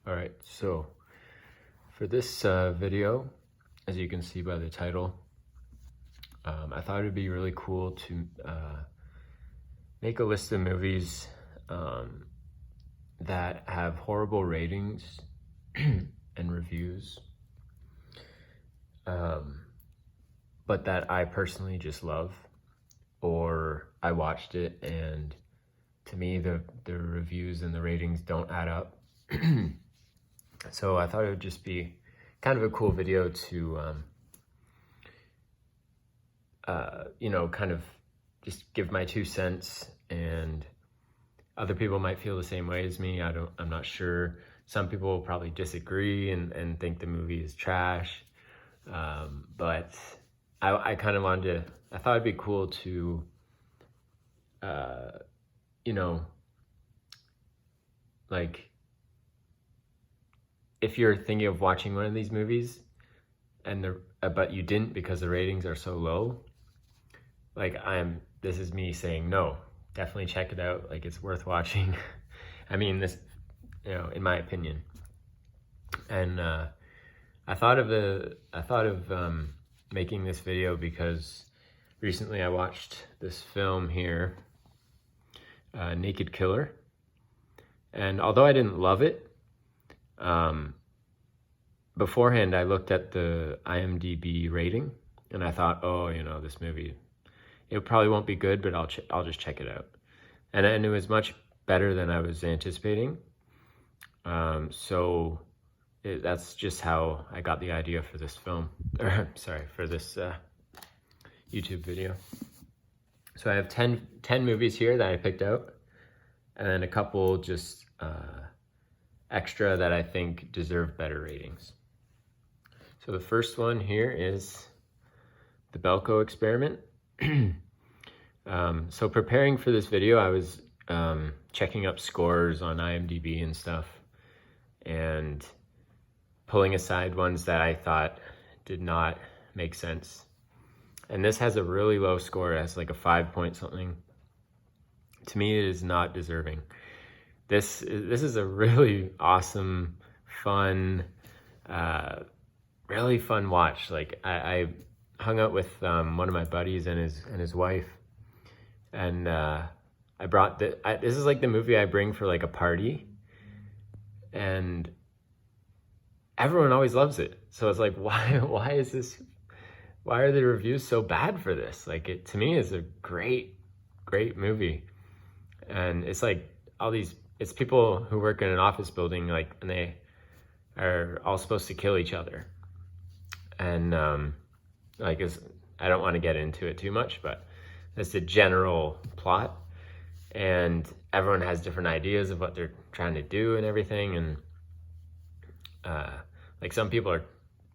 All right, so for this video, as you can see by the title, I thought it'd be really cool to make a list of movies that have horrible ratings and reviews, but that I personally just love, or I watched it and to me the reviews and the ratings don't add up. So I thought it would just be kind of a cool video to, kind of just give my 2 cents, and other people might feel the same way as me. I'm not sure. Some people will probably disagree and think the movie is trash. But I kind of wanted to, I thought it'd be cool to, like, if you're thinking of watching one of these movies but you didn't because the ratings are so low, like this is me saying, no, definitely check it out. Like, it's worth watching. I mean, this, in my opinion. And I thought of making this video because recently I watched this film here, Naked Killer. And although I didn't love it, beforehand I looked at the IMDb rating and I thought, oh, this movie, it probably won't be good, but I'll just check it out. And it was much better than I was anticipating. So that's just how I got the idea for this film, for this YouTube video. So I have 10 movies here that I picked out, and then a couple just extra that I think deserve better ratings. So the first one here is The Belko Experiment. So preparing for this video, I was checking up scores on IMDb and stuff, and pulling aside ones that I thought did not make sense. And this has a really low score. It has like a 5 point something. To me, it is not deserving. This is a really awesome, fun, really fun watch. Like, I hung out with one of my buddies and his wife, and I brought this is like the movie I bring for like a party, and everyone always loves it. So it's like, why are the reviews so bad for this? Like, it to me is a great movie. And it's like it's people who work in an office building, like, and they are all supposed to kill each other. And I don't want to get into it too much, but that's the general plot. And everyone has different ideas of what they're trying to do and everything. And like, some people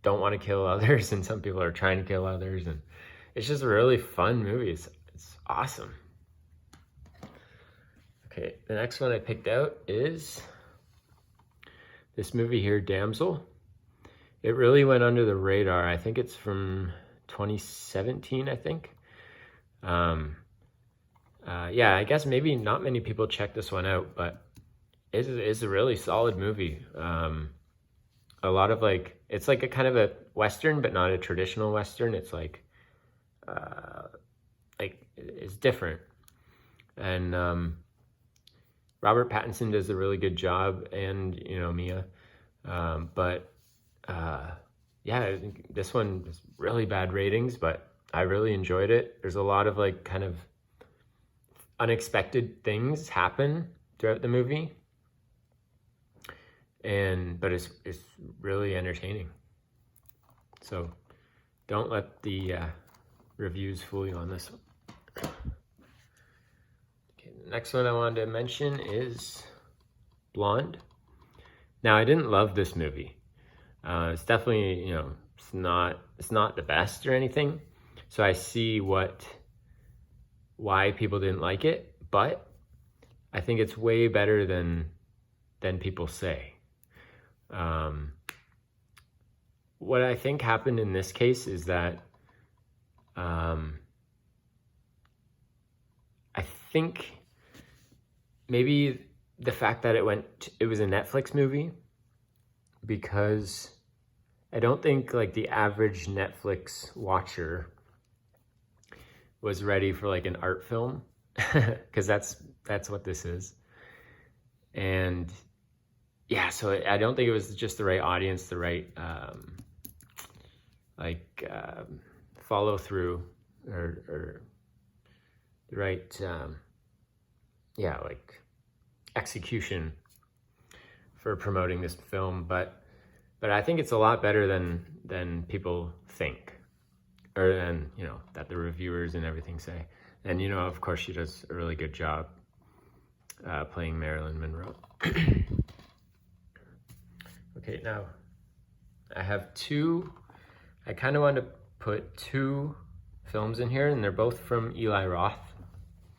don't want to kill others, and some people are trying to kill others. And it's just a really fun movie. It's awesome. Okay, the next one I picked out is this movie here, Damsel. It really went under the radar. I think it's from 2017, I think. Yeah, I guess maybe not many people check this one out, but it's a really solid movie. A lot of, like, it's like a kind of a Western, but not a traditional Western. It's like it's different. And Robert Pattinson does a really good job, and Mia, but yeah, I think this one is really bad ratings, but I really enjoyed it. There's a lot of, like, kind of unexpected things happen throughout the movie, but it's really entertaining. So don't let the reviews fool you on this one. Next one I wanted to mention is Blonde. Now, I didn't love this movie. It's definitely, it's not the best or anything. So I see why people didn't like it, but I think it's way better than people say. What I think happened in this case is that I think maybe the fact that it was a Netflix movie, because I don't think like the average Netflix watcher was ready for like an art film, because that's what this is. And yeah, so I don't think it was just the right audience, the right follow through, or the right like execution for promoting this film. But I think it's a lot better than people think, or than, you know, that the reviewers and everything say. And, you know, of course she does a really good job playing Marilyn Monroe. Okay, now I have I kind of want to put two films in here, and they're both from Eli Roth.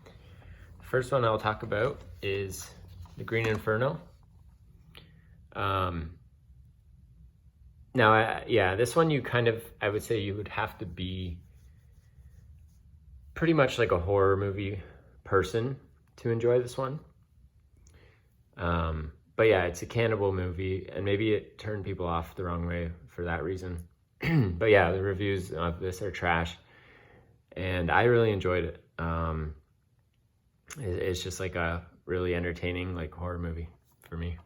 The first one I'll talk about is The Green Inferno. Now, this one I would say you would have to be pretty much like a horror movie person to enjoy this one. But yeah, it's a cannibal movie, and maybe it turned people off the wrong way for that reason. But yeah, the reviews of this are trash, and I really enjoyed it. It's just like a really entertaining like horror movie for me.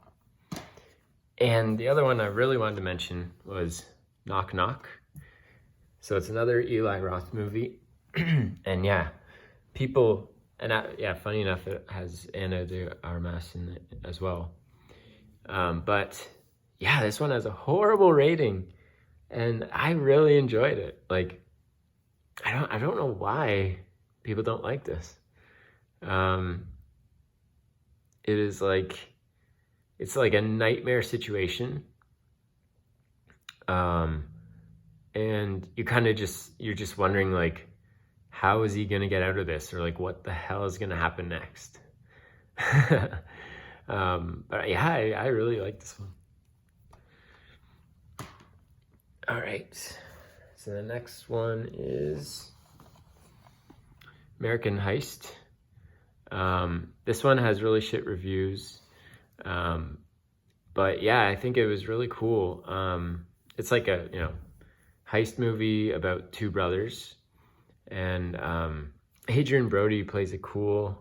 And the other one I really wanted to mention was Knock Knock. So it's another Eli Roth movie. And yeah, funny enough, it has Ana de Armas in it as well. But yeah, this one has a horrible rating, and I really enjoyed it. Like, I don't know why people don't like this. It's like a nightmare situation. And you're just wondering, like, how is he going to get out of this? Or like, what the hell is going to happen next? But yeah, I really like this one. All right. So the next one is American Heist. This one has really shit reviews. But yeah, I think it was really cool. It's like a, you know, heist movie about two brothers, and Adrien Brody plays a cool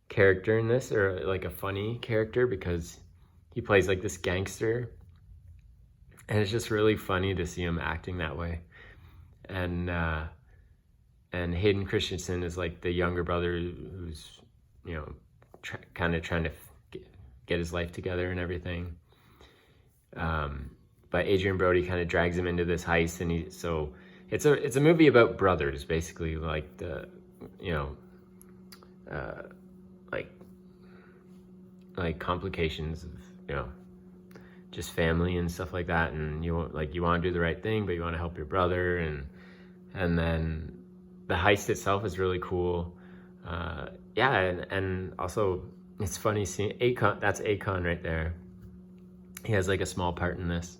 character in this, or like a funny character, because he plays like this gangster, and it's just really funny to see him acting that way. And Hayden Christensen is like the younger brother who's, you know, kind of trying to get his life together and everything. But Adrien Brody kind of drags him into this heist, and it's a movie about brothers, basically, like the, you know, like complications of, you know, just family and stuff like that. And you want to do the right thing, but you want to help your brother, and then the heist itself is really cool. And also it's funny seeing Akon. That's Akon right there. He has like a small part in this,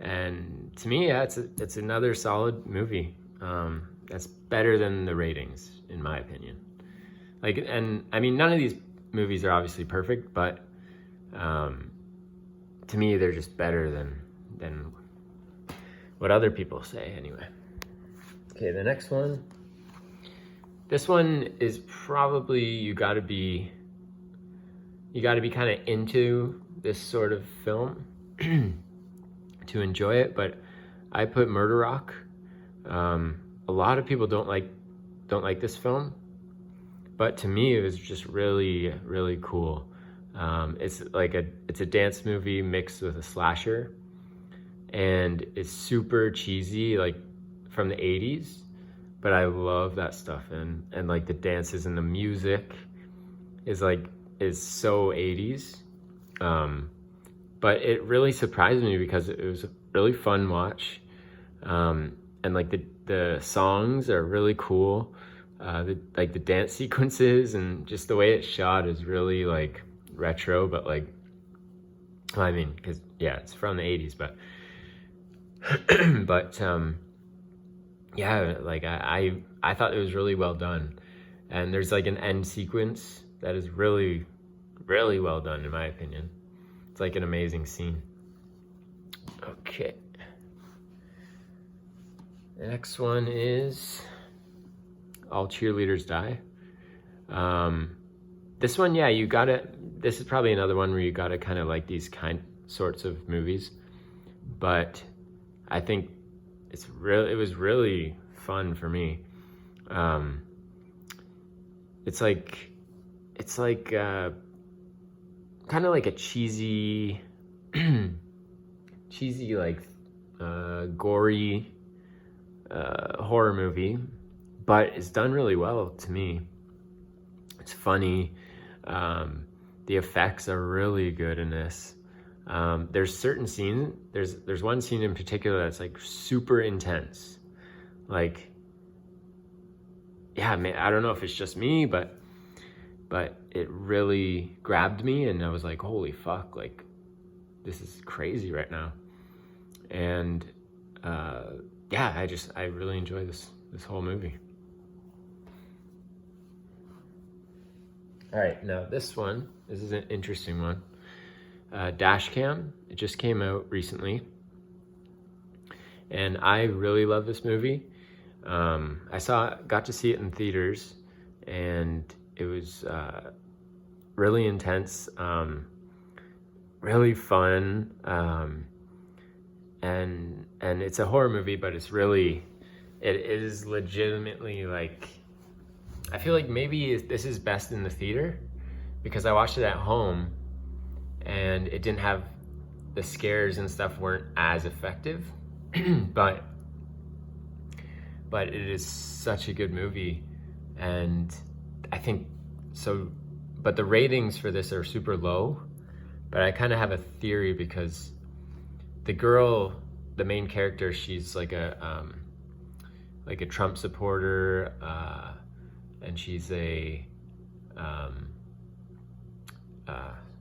and to me, yeah, it's another solid movie. That's better than the ratings, in my opinion. Like, and I mean, none of these movies are obviously perfect, but to me, they're just better than what other people say, anyway. Okay, the next one. This one is probably, you gotta be kind of into this sort of film to enjoy it, but I put Murder Rock. A lot of people don't like this film, but to me, it was just really, really cool. It's a dance movie mixed with a slasher, and it's super cheesy, like from the 80s, but I love that stuff. And like the dances and the music is so 80s. But it really surprised me because it was a really fun watch. And like the songs are really cool. The dance sequences and just the way it's shot is really like retro, but like, I mean, cause yeah, it's from the 80s, but, yeah, like I thought it was really well done. And there's like an end sequence that is really, really well done, in my opinion. It's like an amazing scene. Okay. The next one is All Cheerleaders Die. This one, yeah, this is probably another one where you gotta kind of like these sorts of movies, but I think it was really fun for me. It's like kind of like a cheesy like gory horror movie, but it's done really well to me. It's funny. The effects are really good in this. There's certain scenes. There's one scene in particular that's like super intense. Like, yeah, man, I don't know if it's just me, but it really grabbed me, and I was like, holy fuck, like this is crazy right now. And yeah, I really enjoy this whole movie. All right, now this is an interesting one. Dashcam, it just came out recently, and I really love this movie. Got to see it in theaters, and it was really intense, really fun, and it's a horror movie, but it is legitimately like, I feel like maybe this is best in the theater, because I watched it at home and it didn't have, the scares and stuff weren't as effective, but it is such a good movie. And I think so, but the ratings for this are super low, but I kind of have a theory, because the girl, the main character, she's like a Trump supporter, and she's a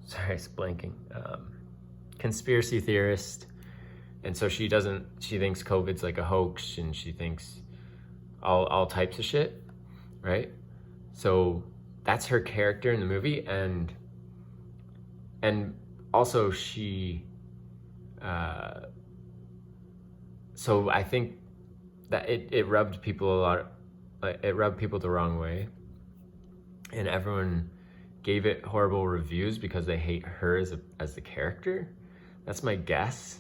sorry, it's blanking, conspiracy theorist. And so she thinks COVID's like a hoax, and she thinks all types of shit, right? So that's her character in the movie, and also she so I think that it rubbed people the wrong way, and everyone gave it horrible reviews because they hate her as the character. That's my guess,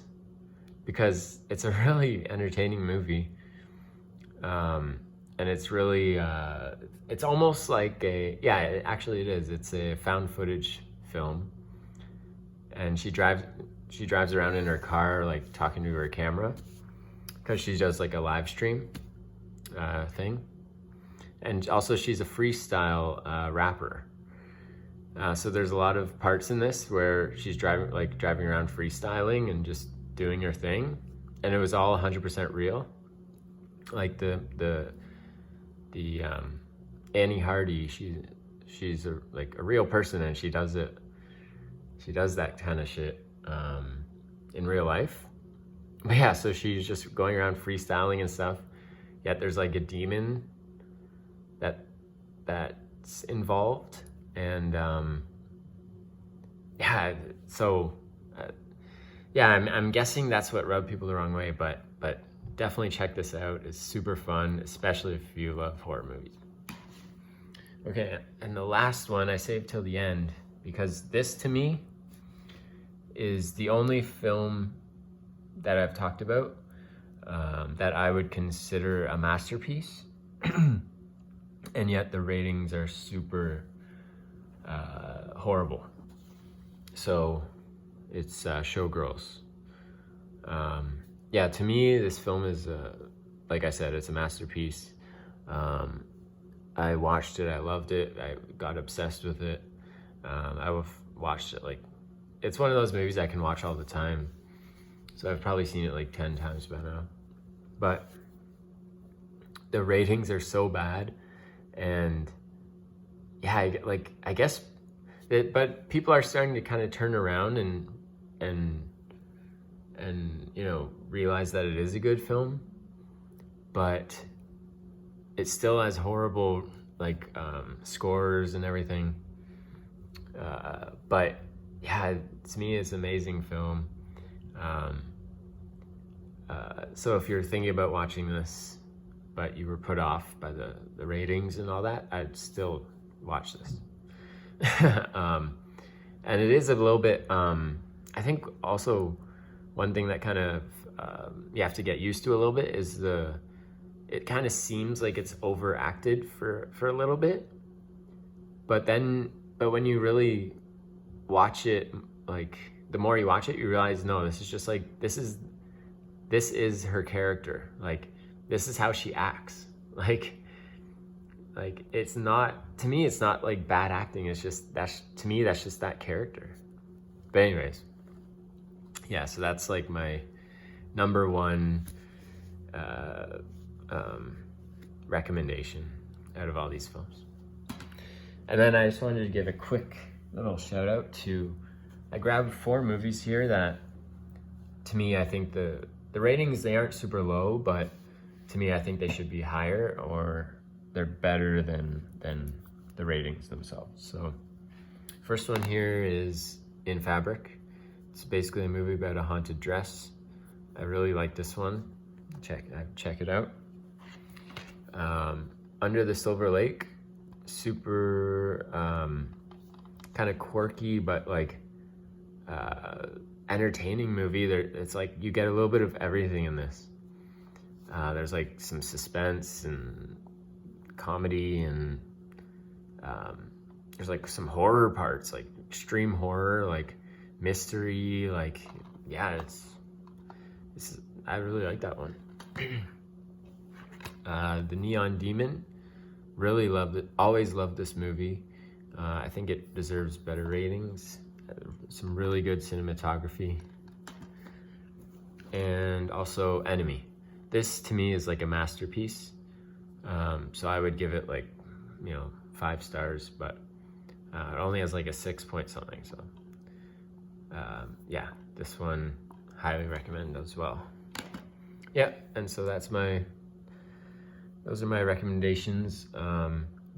because it's a really entertaining movie, and it's really it's almost like actually it is. It's a found footage film, and she drives around in her car like talking to her camera, because she does like a live stream thing, and also she's a freestyle rapper. So there's a lot of parts in this where she's driving around freestyling and just doing her thing, and it was all 100% real. Like the Annie Hardy, she's a real person, and she does that kind of shit in real life. But yeah, so she's just going around freestyling and stuff, yet there's like a demon that's involved. And I'm guessing that's what rubbed people the wrong way, but definitely check this out. It's super fun, especially if you love horror movies. Okay, and the last one I saved till the end, because this to me is the only film that I've talked about that I would consider a masterpiece, and yet the ratings are super horrible. So it's Showgirls. Yeah, to me, this film is, like I said, it's a masterpiece. I watched it, I loved it, I got obsessed with it. I've watched it it's one of those movies I can watch all the time. So I've probably seen it like 10 times by now. But the ratings are so bad, and yeah, I guess but people are starting to kind of turn around and realize that it is a good film, but it still has horrible scores and everything. But yeah, to me, it's an amazing film. So if you're thinking about watching this, but you were put off by the ratings and all that, I'd still watch this. And it is a little bit, I think also one thing that kind of you have to get used to a little bit is it kind of seems like it's overacted for a little bit, but when you really watch it, like the more you watch it, you realize, no, this is just like, this is her character. Like, this is how she acts. Like it's not, to me, it's not like bad acting. It's just, to me, that's just that character. But anyways, yeah, so that's like my number one recommendation out of all these films. And then I just wanted to give a quick little shout out to, I grabbed 4 movies here that, to me, I think the ratings, they aren't super low, but to me, I think they should be higher, or they're better than the ratings themselves. So first one here is In Fabric. It's basically a movie about a haunted dress. I really like this one. Check it out. Under the Silver Lake, super kind of quirky, but like entertaining movie. It's like you get a little bit of everything in this. There's like some suspense and comedy, and there's like some horror parts, like extreme horror, like mystery, like, yeah, I really like that one. The Neon Demon, really loved it, always loved this movie. I think it deserves better ratings. Some really good cinematography. And also Enemy. This to me is like a masterpiece. So I would give it like, 5 stars, but it only has like a 6 point something. So yeah, this one highly recommend as well. Yeah, and so those are my recommendations.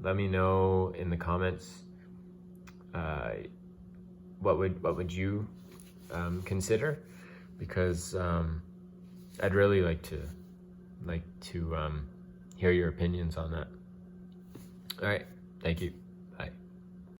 Let me know in the comments what would you consider, because I'd really like to hear your opinions on that. All right, thank you.